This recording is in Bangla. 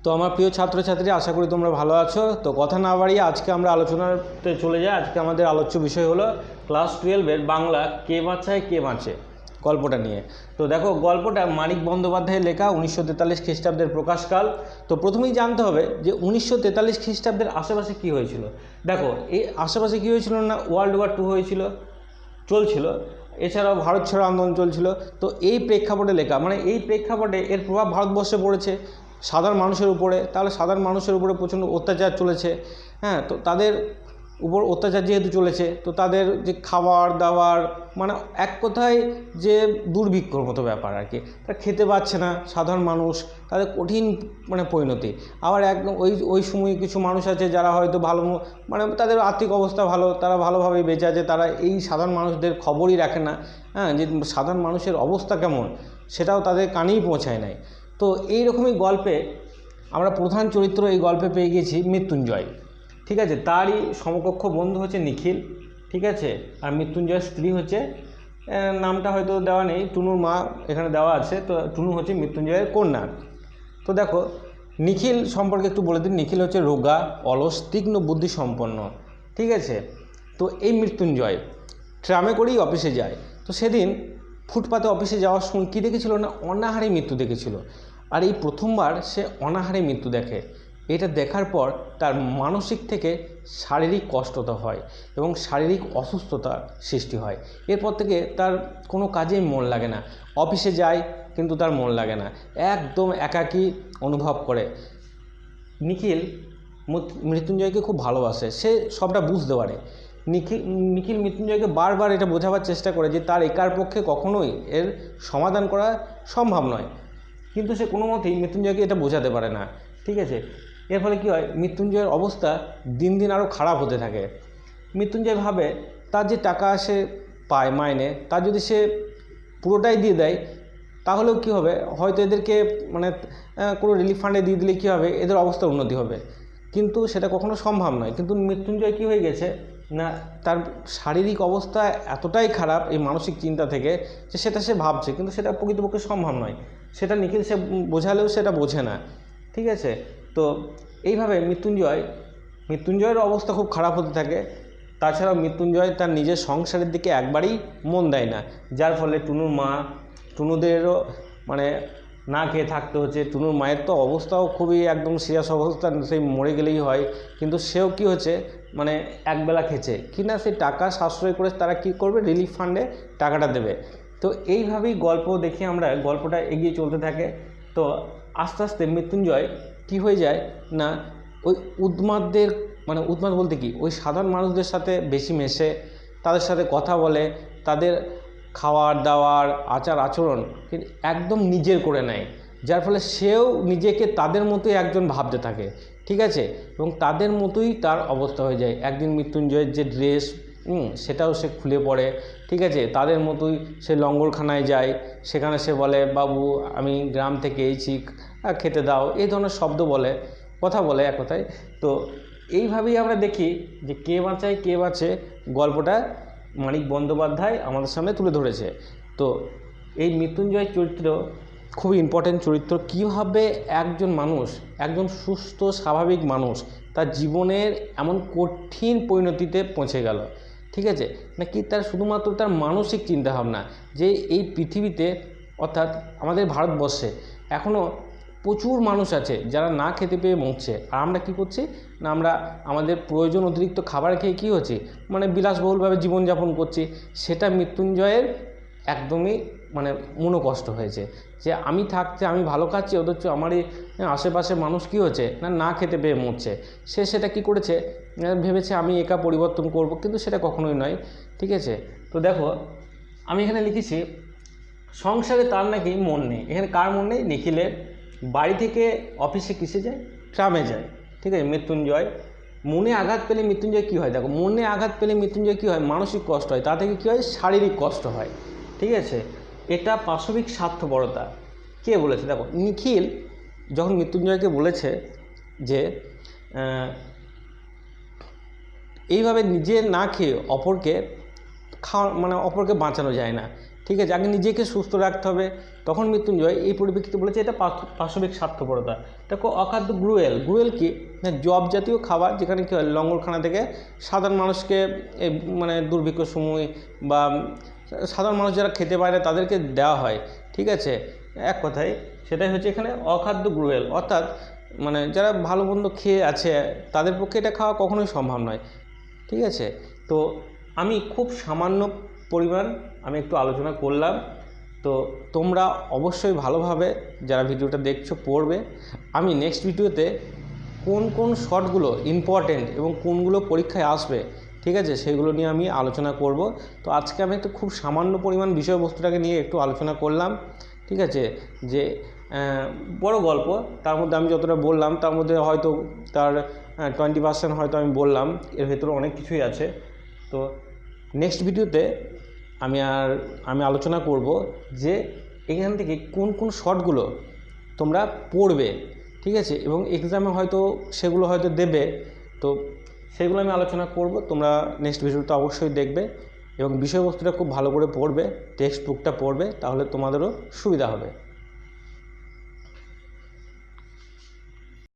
তো আমার প্রিয় ছাত্রছাত্রী, আশা করি তোমরা ভালো আছো। তো কথা না বাড়িয়ে আজকে আমরা আলোচনাতে চলে যাই। আজকে আমাদের আলোচ্য বিষয় হলো ক্লাস 12-এর বাংলা কে বাঁচায় কে বাঁচে গল্পটা নিয়ে। তো দেখো, গল্পটা মানিক বন্দ্যোপাধ্যায়ের লেখা, 1943 খ্রিস্টাব্দের প্রকাশকাল। তো প্রথমেই জানতে হবে যে 1943 খ্রিস্টাব্দের আশেপাশে কী হয়েছিল। দেখো, এই আশেপাশে কী হয়েছিল না, ওয়ার্ল্ড ওয়ার 2 চলছিল, এছাড়াও ভারত ছাড়ো আন্দোলন চলছিল। তো এই প্রেক্ষাপটে লেখা, মানে এই প্রেক্ষাপটে এর প্রভাব ভারতবর্ষে পড়েছে সাধারণ মানুষের উপরে। তাহলে সাধারণ মানুষের উপরে প্রচণ্ড অত্যাচার চলেছে। হ্যাঁ, তো তাদের উপর অত্যাচার যেহেতু চলেছে, তো তাদের যে খাবার দাবার, মানে এক কথায় যে দুর্ভিক্ষর মতো ব্যাপার আর কি। তারা খেতে পাচ্ছে না সাধারণ মানুষ, তাদের কঠিন পরিণতি। আবার একদম ওই সময় কিছু মানুষ আছে যারা হয়তো ভালো, মানে তাদের আর্থিক অবস্থা ভালো, তারা ভালোভাবেই বেঁচে আছে, তারা এই সাধারণ মানুষদের খবরই রাখে না। হ্যাঁ, যে সাধারণ মানুষের অবস্থা কেমন সেটাও তাদের কানেই পৌঁছায় নাই। তো এই রকমই গল্পে আমরা প্রধান চরিত্র এই গল্পে পেয়ে গেছি মৃত্যুঞ্জয়। ঠিক আছে, তারই সমকক্ষ বন্ধু হচ্ছে নিখিল। ঠিক আছে, আর মৃত্যুঞ্জয়ের স্ত্রী হচ্ছে, নামটা হয়তো দেওয়া নেই, টুনুর মা এখানে দেওয়া আছে। তো টুনু হচ্ছে মৃত্যুঞ্জয়ের কন্যা। তো দেখো, নিখিল সম্পর্কে একটু বলে দিন। নিখিল হচ্ছে রোগা, অলস, তীক্ষ্ণ বুদ্ধি সম্পন্ন। ঠিক আছে, তো এই মৃত্যুঞ্জয় ট্রামে করেই অফিসে যায়। তো সেদিন ফুটপাতে অফিসে যাওয়ার সময় কী দেখেছিল না, অনাহারে মৃত্যু দেখেছিল। আর এই প্রথমবার সে অনাহারে মৃত্যু দেখে। এটা দেখার পর তার মানসিক থেকে শারীরিক কষ্টতা হয় এবং শারীরিক অসুস্থতা সৃষ্টি হয়। এরপর থেকে তার কোনো কাজেই মন লাগে না। অফিসে যায় কিন্তু তার মন লাগে না, একদম একাকী অনুভব করে। নিখিল মৃত্যুঞ্জয়কে খুব ভালোবাসে, সে সবটা বুঝতে পারে। নিখিল মৃত্যুঞ্জয়কে বারবার এটা বোঝাবার চেষ্টা করে যে তার একার পক্ষে কখনোই এর সমাধান করা সম্ভব নয়, কিন্তু সে কোনো মতেই মৃত্যুঞ্জয়কে এটা বোঝাতে পারে না। ঠিক আছে, এর ফলে কী হয়, মৃত্যুঞ্জয়ের অবস্থা দিন দিন আরও খারাপ হতে থাকে। মৃত্যুঞ্জয় ভাবে তার যে টাকা সে পায় মাইনে, তার যদি সে পুরোটাই দিয়ে দেয় তাহলেও কী হবে, হয়তো এদেরকে কোনো রিলিফ ফান্ডে দিয়ে দিলে কী হবে, এদের অবস্থার উন্নতি হবে। কিন্তু সেটা কখনো সম্ভব নয়। কিন্তু মৃত্যুঞ্জয় কী হয়ে গেছে না, তার শারীরিক অবস্থা এতটাই খারাপ এই মানসিক চিন্তা থেকে যে সেটা সে ভাবছে, কিন্তু সেটা প্রকৃতপক্ষে সম্ভব নয়। সেটা নিখিল সে বোঝালেও সেটা বোঝে না। ঠিক আছে, তো এইভাবে মৃত্যুঞ্জয়ের অবস্থা খুব খারাপ হতে থাকে। তাছাড়াও মৃত্যুঞ্জয় তার নিজের সংসারের দিকে একবারেই মন দেয় না, যার ফলে টুনুর মা, টুনুদেরও না খেয়ে থাকতে হচ্ছে। টুনুর মায়ের তো অবস্থাও খুবই একদম সিরিয়াস অবস্থা, সেই মরে গেলেই হয়। কিন্তু সেও কী হচ্ছে, একবেলা খেছে কি না, সেই টাকা সাশ্রয় করে তারা কি করবে, রিলিফ ফান্ডে টাকাটা দেবে। তো এইভাবেই গল্প দেখি আমরা, গল্পটা এগিয়ে চলতে থাকে। তো আস্তে আস্তে মৃত্যুঞ্জয় কি হয়ে যায় না, ওই উন্মাদদের, উন্মাদ বলতে কি, ওই সাধারণ মানুষদের সাথে বেশি মেশে, তাদের সাথে কথা বলে, তাদের খাওয়ার দাওয়ার আচার আচরণ কিন্তু একদম নিজের করে নেয়, যার ফলে সেও নিজেকে তাদের মতোই একজন ভাবতে থাকে। ঠিক আছে, এবং তাদের মতোই তার অবস্থা হয়ে যায়। একদিন মৃত্যুঞ্জয়ের যে ড্রেস, সেটাও সে খুলে পড়ে। ঠিক আছে, তাদের মতোই সে লঙ্গরখানায় যায়, সেখানে সে বলে, বাবু আমি গ্রাম থেকে এইছি, খেতে দাও, এই ধরনের শব্দ বলে, কথা বলে এক কথায়। তো এইভাবেই আমরা দেখি যে কে বাঁচায় কে বাঁচে গল্পটা মানিক বন্দ্যোপাধ্যায় আমাদের সামনে তুলে ধরেছে। তো এই মৃত্যুঞ্জয় চরিত্র খুবই ইম্পর্ট্যান্ট চরিত্র। কীভাবে একজন মানুষ, একজন সুস্থ স্বাভাবিক মানুষ তার জীবনের এমন কঠিন পরিণতিতে পৌঁছে গেল। ঠিক আছে, নাকি তার শুধুমাত্র তার মানসিক চিন্তাভাবনা যে এই পৃথিবীতে, অর্থাৎ আমাদের ভারতবর্ষে এখনও প্রচুর মানুষ আছে যারা না খেতে পেয়ে মরছে। আর আমরা কী করছি না, আমরা আমাদের প্রয়োজন অতিরিক্ত খাবার খেয়ে কী হচ্ছে, বিলাসবহুলভাবে জীবনযাপন করছি। সেটা মৃত্যুঞ্জয়ের একদমই মনোকষ্ট হয়েছে যে আমি থাকতে আমি ভালো খাচ্ছি, অথচ আমার এই আশেপাশে মানুষ কী হচ্ছে না, না খেতে পেয়ে মরছে। সে সেটা কী করেছে, ভেবেছে আমি একা পরিবর্তন করব, কিন্তু সেটা কখনোই নয়। ঠিক আছে, তো দেখো আমি এখানে লিখেছি সংসারে তার নাকি মন নেই। এখানে কার মন নেই? নিখিলের। বাড়ি থেকে অফিসে কিসে যায়? ট্রামে যায়। ঠিক আছে, মৃত্যুঞ্জয় মনে আঘাত পেলে মৃত্যুঞ্জয় কী হয়, দেখো মনে আঘাত পেলে মৃত্যুঞ্জয় কী হয়, মানসিক কষ্ট হয়, তা থেকে কী হয়, শারীরিক কষ্ট হয়। ঠিক আছে, এটা পাশবিক স্বার্থপরতা। কে বলেছে? দেখো নিখিল যখন মৃত্যুঞ্জয়কে বলেছে যে এইভাবে নিজে না খেয়ে অপরকে খাওয়া, অপরকে বাঁচানো যায় না। ঠিক আছে, আগে নিজেকে সুস্থ রাখতে হবে, তখন মৃত্যুঞ্জয় এই পরিপ্রেক্ষিতে বলেছে এটা পাশবিক স্বার্থপরতা। দেখো অখাদ্য গুরুয়েল কি জব জাতীয় খাবার, যেখানে কী হয় লঙ্গরখানা থেকে সাধারণ মানুষকে মানে দুর্ভিক্ষ সময় বা সাধারণ মানুষ যারা খেতে পারে না তাদেরকে দেওয়া হয়। ঠিক আছে, এক কথায় সেটাই হচ্ছে এখানে অখাদ্য গুরুয়েল, অর্থাৎ মানে যারা ভালো মন্দ খেয়ে আছে তাদের পক্ষে এটা খাওয়া কখনোই সম্ভব নয়। ঠিক আছে, তো আমি খুব সামান্য পরিমাণ আমি একটু আলোচনা করলাম। তো তোমরা অবশ্যই ভালোভাবে যারা ভিডিওটা দেখছো পড়বে। আমি নেক্সট ভিডিওতে কোন কোন শর্টগুলো ইম্পর্টেন্ট এবং কোনগুলো পরীক্ষায় আসবে, ঠিক আছে, সেগুলো নিয়ে আমি আলোচনা করব। তো আজকে আমি একটু খুব সামান্য পরিমাণ বিষয়বস্তুটাকে নিয়ে একটু আলোচনা করলাম। ঠিক আছে, যে বড় গল্প, তার মধ্যে আমি যতটা বললাম তার মধ্যে হয়তো তার 20% হয়তো আমি বললাম, এর ভেতরে অনেক কিছুই আছে। তো নেক্সট ভিডিওতে আমি আলোচনা করব যে এখান থেকে কোন কোন শর্টগুলো তোমরা পড়বে, ঠিক আছে, এবং এক্সামে হয়তো সেগুলো হয়তো দেবে। তো সেগুলো আমি আলোচনা করব, তোমরা নেক্সট ভিডিওটা অবশ্যই দেখবে এবং বিষয়বস্তুটা খুব ভালো করে পড়বে, টেক্সট বুকটা পড়বে, তাহলে তোমাদেরও সুবিধা হবে।